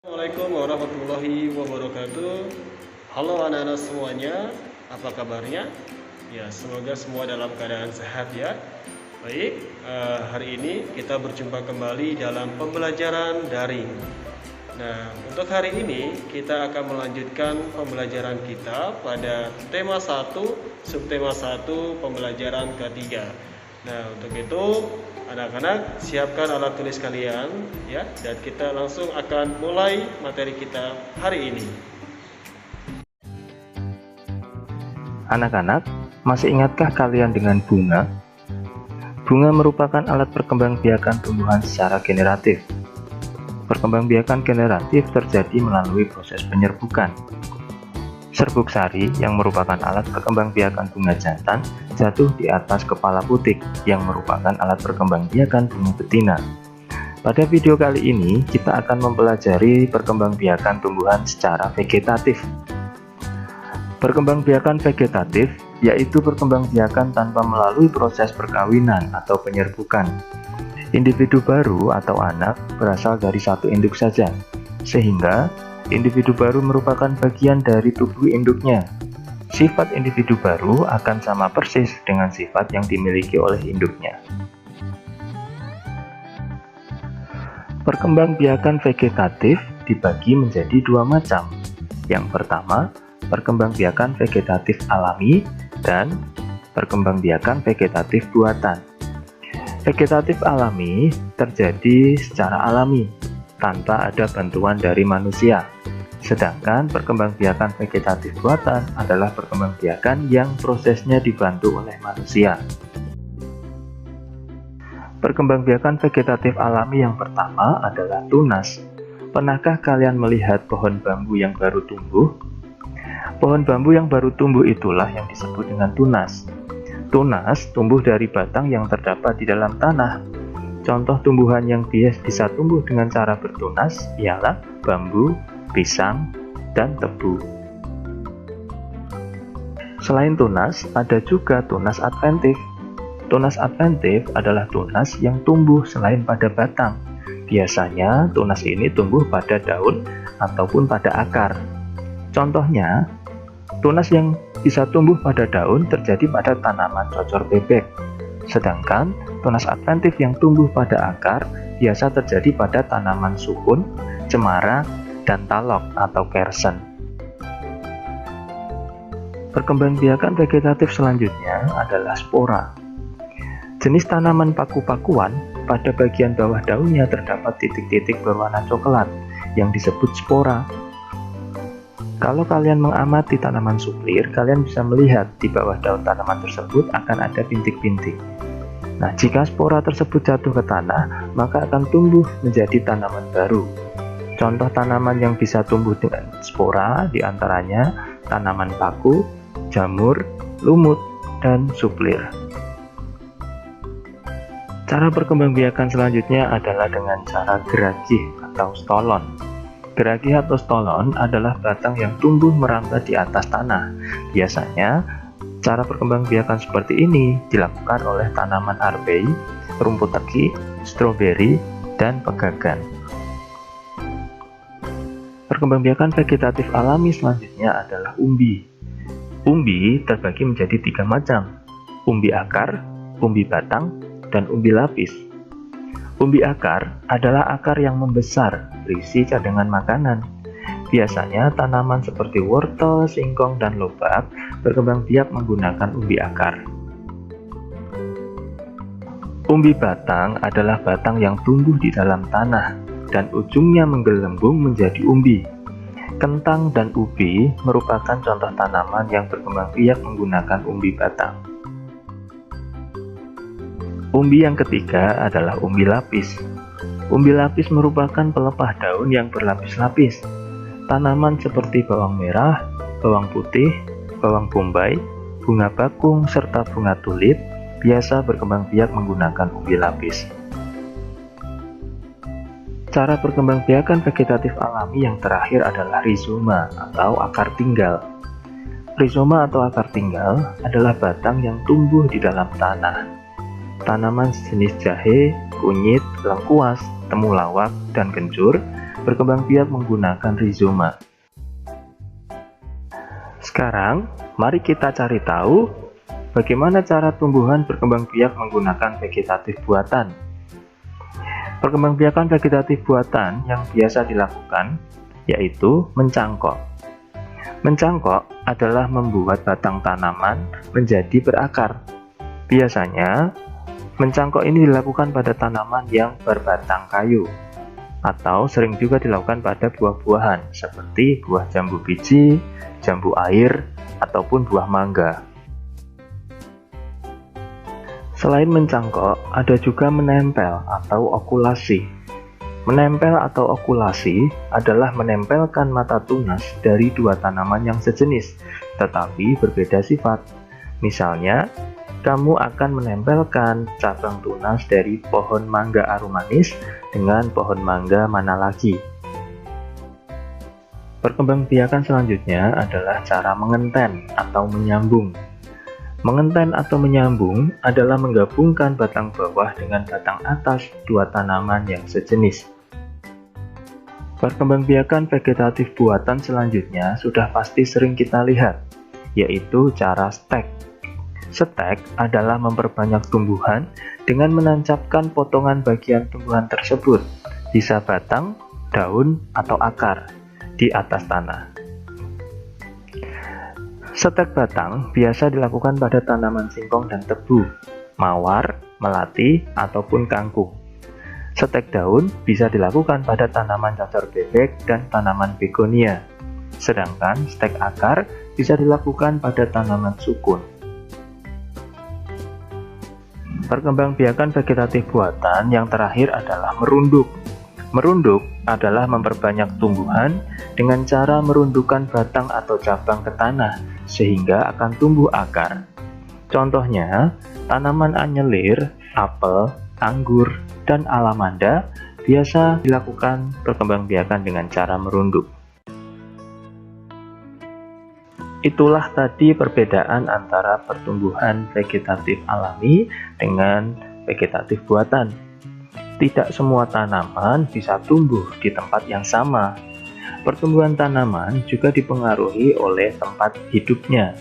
Assalamualaikum warahmatullahi wabarakatuh. Halo anak-anak semuanya, apa kabarnya? Ya, semoga semua dalam keadaan sehat ya. Baik, hari ini kita berjumpa kembali dalam pembelajaran daring. Nah, untuk hari ini kita akan melanjutkan pembelajaran kita pada tema 1, subtema 1, pembelajaran ketiga. Nah, untuk itu anak-anak siapkan alat tulis kalian ya, dan kita langsung akan mulai materi kita hari ini. Anak-anak, masih ingatkah kalian dengan bunga? Bunga merupakan alat perkembangbiakan tumbuhan secara generatif. Perkembangbiakan generatif terjadi melalui proses penyerbukan. Serbuk sari yang merupakan alat perkembangbiakan bunga jantan jatuh di atas kepala putik yang merupakan alat perkembangbiakan bunga betina. Pada video kali ini kita akan mempelajari perkembangbiakan tumbuhan secara vegetatif. Perkembangbiakan vegetatif yaitu perkembangbiakan tanpa melalui proses perkawinan atau penyerbukan. Individu baru atau anak berasal dari satu induk saja, sehingga individu baru merupakan bagian dari tubuh induknya. Sifat individu baru akan sama persis dengan sifat yang dimiliki oleh induknya. Perkembangbiakan vegetatif dibagi menjadi dua macam. Yang pertama, perkembangbiakan vegetatif alami dan perkembangbiakan vegetatif buatan. Vegetatif alami terjadi secara alami, tanpa ada bantuan dari manusia. Sedangkan perkembangbiakan vegetatif buatan adalah perkembangbiakan yang prosesnya dibantu oleh manusia. Perkembangbiakan vegetatif alami yang pertama adalah tunas. Pernahkah kalian melihat pohon bambu yang baru tumbuh? Pohon bambu yang baru tumbuh itulah yang disebut dengan tunas. Tunas tumbuh dari batang yang terdapat di dalam tanah. Contoh tumbuhan yang bisa tumbuh dengan cara bertunas ialah bambu, pisang, dan tebu. Selain tunas, ada juga tunas adventif. Tunas adventif adalah tunas yang tumbuh selain pada batang. Biasanya tunas ini tumbuh pada daun ataupun pada akar. Contohnya, tunas yang bisa tumbuh pada daun terjadi pada tanaman cocor bebek. Sedangkan tunas adventif yang tumbuh pada akar biasa terjadi pada tanaman sukun, cemara, dan talok atau kersen. Perkembangbiakan vegetatif selanjutnya adalah spora. Jenis tanaman paku-pakuan, pada bagian bawah daunnya terdapat titik-titik berwarna coklat yang disebut spora. Kalau kalian mengamati tanaman suplir, kalian bisa melihat di bawah daun tanaman tersebut akan ada bintik-bintik. Nah, jika spora tersebut jatuh ke tanah, maka akan tumbuh menjadi tanaman baru. Contoh tanaman yang bisa tumbuh dengan spora diantaranya tanaman paku, jamur, lumut, dan suplir. Cara perkembangbiakan selanjutnya adalah dengan cara geragih atau stolon. Geragih atau stolon adalah batang yang tumbuh merambat di atas tanah. Biasanya, cara perkembangbiakan seperti ini dilakukan oleh tanaman arbei, rumput teki, stroberi, dan pegagan. Perkembangbiakan vegetatif alami selanjutnya adalah umbi. Umbi terbagi menjadi 3 macam: umbi akar, umbi batang, dan umbi lapis. Umbi akar adalah akar yang membesar, berisi cadangan makanan. Biasanya tanaman seperti wortel, singkong, dan lobak berkembang biak menggunakan umbi akar. Umbi batang adalah batang yang tumbuh di dalam tanah dan ujungnya menggelembung menjadi umbi. Kentang dan ubi merupakan contoh tanaman yang berkembang biak menggunakan umbi batang. Umbi yang ketiga adalah umbi lapis. Umbi lapis merupakan pelepah daun yang berlapis-lapis. Tanaman seperti bawang merah, bawang putih, bawang bombay, bunga bakung, serta bunga tulip biasa berkembang biak menggunakan umbi lapis. Cara perkembangbiakan vegetatif alami yang terakhir adalah rizoma atau akar tinggal. Rizoma atau akar tinggal adalah batang yang tumbuh di dalam tanah. Tanaman sejenis jahe, kunyit, lengkuas, temulawak, dan kencur berkembang biak menggunakan rizoma. Sekarang, mari kita cari tahu bagaimana cara tumbuhan berkembang biak menggunakan vegetatif buatan. Perkembangbiakan vegetatif buatan yang biasa dilakukan yaitu mencangkok. Mencangkok adalah membuat batang tanaman menjadi berakar. Biasanya, mencangkok ini dilakukan pada tanaman yang berbatang kayu, atau sering juga dilakukan pada buah-buahan seperti buah jambu biji, jambu air, ataupun buah mangga. Selain mencangkok, ada juga menempel atau okulasi. Menempel atau okulasi adalah menempelkan mata tunas dari dua tanaman yang sejenis, tetapi berbeda sifat. Misalnya, kamu akan menempelkan cabang tunas dari pohon mangga aromanis dengan pohon mangga mana lagi. Perkembangbiakan selanjutnya adalah cara mengenten atau menyambung. Mengenten atau menyambung adalah menggabungkan batang bawah dengan batang atas dua tanaman yang sejenis. Perkembangbiakan vegetatif buatan selanjutnya sudah pasti sering kita lihat, yaitu cara stek. Stek adalah memperbanyak tumbuhan dengan menancapkan potongan bagian tumbuhan tersebut, bisa batang, daun, atau akar, di atas tanah. Stek batang biasa dilakukan pada tanaman singkong dan tebu, mawar, melati, ataupun kangkung. Stek daun bisa dilakukan pada tanaman cacor bebek dan tanaman begonia, sedangkan stek akar bisa dilakukan pada tanaman sukun. Perkembangbiakan vegetatif buatan yang terakhir adalah merunduk. Merunduk adalah memperbanyak tumbuhan dengan cara merundukkan batang atau cabang ke tanah sehingga akan tumbuh akar. Contohnya, tanaman anyelir, apel, anggur, dan alamanda biasa dilakukan perkembangbiakan dengan cara merunduk. Itulah tadi perbedaan antara pertumbuhan vegetatif alami dengan vegetatif buatan. Tidak semua tanaman bisa tumbuh di tempat yang sama. Pertumbuhan tanaman juga dipengaruhi oleh tempat hidupnya.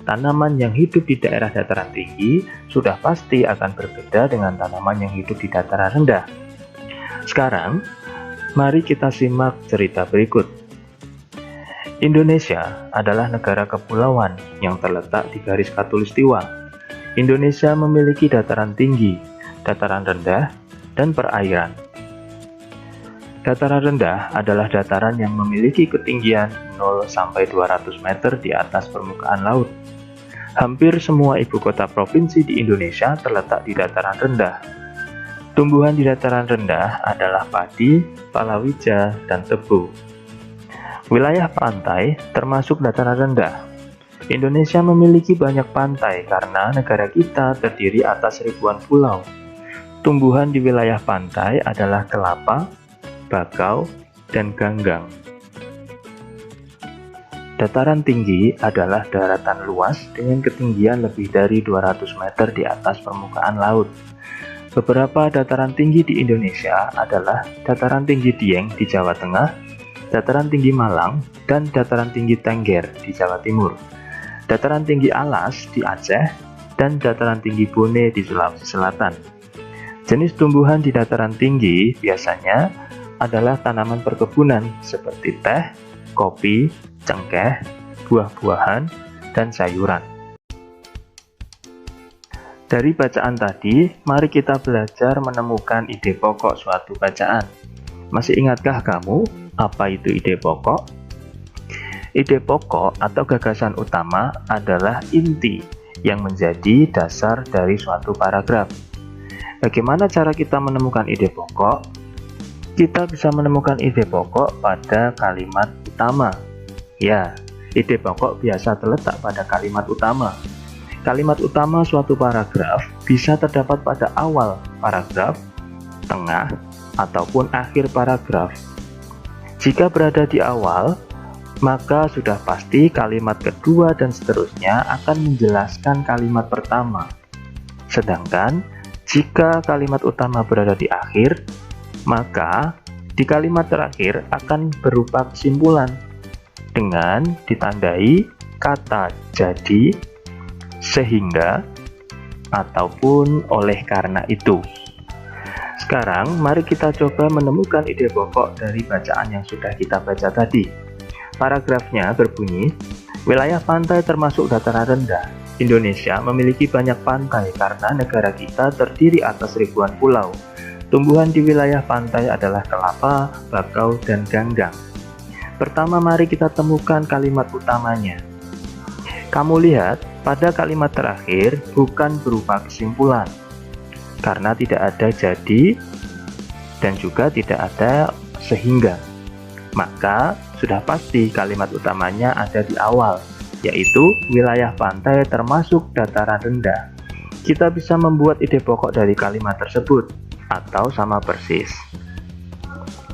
Tanaman yang hidup di daerah dataran tinggi sudah pasti akan berbeda dengan tanaman yang hidup di dataran rendah. Sekarang, mari kita simak cerita berikut. Indonesia adalah negara kepulauan yang terletak di garis khatulistiwa. Indonesia memiliki dataran tinggi, dataran rendah, dan perairan. Dataran rendah adalah dataran yang memiliki ketinggian 0 sampai 200 meter di atas permukaan laut. Hampir semua ibu kota provinsi di Indonesia terletak di dataran rendah. Tumbuhan di dataran rendah adalah padi, palawija, dan tebu. Wilayah pantai termasuk dataran rendah. Indonesia memiliki banyak pantai karena negara kita terdiri atas ribuan pulau. Tumbuhan di wilayah pantai adalah kelapa, bakau, dan ganggang. Dataran tinggi adalah daratan luas dengan ketinggian lebih dari 200 meter di atas permukaan laut. Beberapa dataran tinggi di Indonesia adalah Dataran Tinggi Dieng di Jawa Tengah, Dataran Tinggi Malang, dan Dataran Tinggi Tengger di Jawa Timur, Dataran Tinggi Alas di Aceh, dan Dataran Tinggi Bone di Sulawesi Selatan. Jenis tumbuhan di dataran tinggi biasanya adalah tanaman perkebunan seperti teh, kopi, cengkeh, buah-buahan, dan sayuran. Dari bacaan tadi, mari kita belajar menemukan ide pokok suatu bacaan. Masih ingatkah kamu apa itu ide pokok? Ide pokok atau gagasan utama adalah inti yang menjadi dasar dari suatu paragraf. Bagaimana cara kita menemukan ide pokok? Kita bisa menemukan ide pokok pada kalimat utama. Ya, ide pokok biasa terletak pada kalimat utama. Kalimat utama suatu paragraf bisa terdapat pada awal paragraf, tengah, ataupun akhir paragraf. Jika berada di awal, maka sudah pasti kalimat kedua dan seterusnya akan menjelaskan kalimat pertama. Sedangkan, jika kalimat utama berada di akhir, maka di kalimat terakhir akan berupa kesimpulan dengan ditandai kata jadi, sehingga, ataupun oleh karena itu. Sekarang mari kita coba menemukan ide pokok dari bacaan yang sudah kita baca tadi. Paragrafnya berbunyi, wilayah pantai termasuk dataran rendah. Indonesia memiliki banyak pantai karena negara kita terdiri atas ribuan pulau. Tumbuhan di wilayah pantai adalah kelapa, bakau, dan ganggang. Pertama, mari kita temukan kalimat utamanya. Kamu lihat, pada kalimat terakhir bukan berupa kesimpulan, karena tidak ada jadi dan juga tidak ada sehingga. Maka sudah pasti kalimat utamanya ada di awal, yaitu wilayah pantai termasuk dataran rendah. Kita bisa membuat ide pokok dari kalimat tersebut, atau sama persis.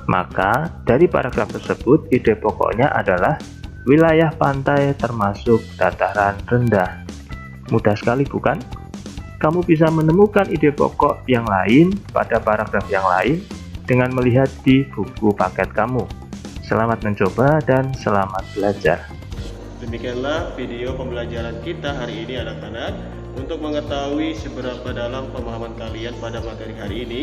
Maka dari paragraf tersebut ide pokoknya adalah wilayah pantai termasuk dataran rendah. Mudah sekali bukan? Kamu bisa menemukan ide pokok yang lain pada paragraf yang lain dengan melihat di buku paket kamu. Selamat mencoba dan selamat belajar. Demikianlah video pembelajaran kita hari ini anak-anak. Untuk mengetahui seberapa dalam pemahaman kalian pada materi hari ini,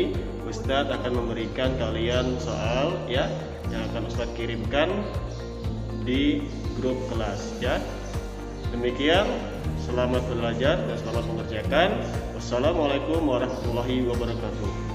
Ustadz akan memberikan kalian soal ya yang akan Ustadz kirimkan di grup kelas ya. Demikian, selamat belajar dan selamat mengerjakan. Wassalamualaikum warahmatullahi wabarakatuh.